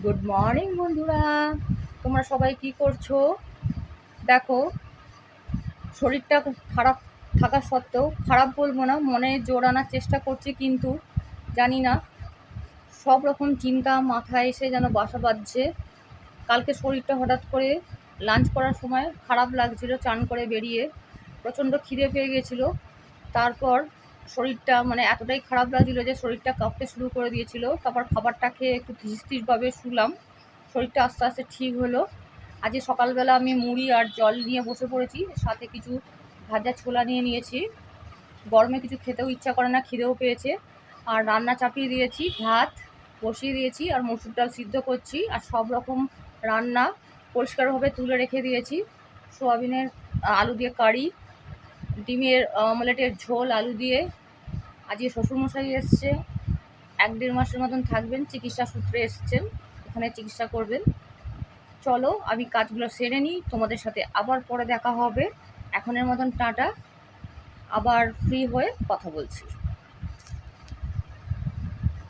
Good morning বন্ধুরা, তোমরা সবাই কি করছো? দেখো, শরীরটা খুব খারাপ থাকা সত্ত্বেও, খারাপ বলবো না, মনে জোর আনার চেষ্টা করছি, কিন্তু জানি না, সব রকম চিন্তা মাথায় এসে যেন বাসা বাঁধছে। কালকে শরীরটা হঠাৎ করে লাঞ্চ করার সময় খারাপ লাগছিল, চান করে বেরিয়ে প্রচণ্ড খিদে পেয়ে গেছিলো। তারপর শরীরটা এতটাই খারাপ লাগছিলো যে শরীরটা কাঁপতে শুরু করে দিয়েছিল। তারপর খাবারটা খেয়ে একটু ধীরস্থিরভাবে শুলাম, শরীরটা আস্তে আস্তে ঠিক হলো। আজকে সকালবেলা আমি মুড়ি আর জল নিয়ে বসে পড়েছি, সাথে কিছু ভাজা ছোলা নিয়ে নিয়েছি। গরমে কিছু খেতেও ইচ্ছা করে না, খিদেও পেয়েছে। আর রান্না চাপিয়ে দিয়েছি, ভাত বসিয়ে দিয়েছি আর মসুর ডাল সিদ্ধ করছি। আর সব রকম রান্না পরিষ্কারভাবে তুলে রেখে দিয়েছি। সোয়াবিনের আলু দিয়ে কারি, ডিমের অমলেটের ঝোল আলু দিয়ে। আজকে শ্বশুরমশাই এসছে, 1-1.5 মাসের মতন থাকবেন, চিকিৎসা সূত্রে এসছেন, ওখানে চিকিৎসা করবেন। চলো আমি কাজগুলো সেরে নিই, তোমাদের সাথে আবার পরে দেখা হবে। এখনের মতন টাটা, আবার ফ্রি হয়ে কথা বলছি।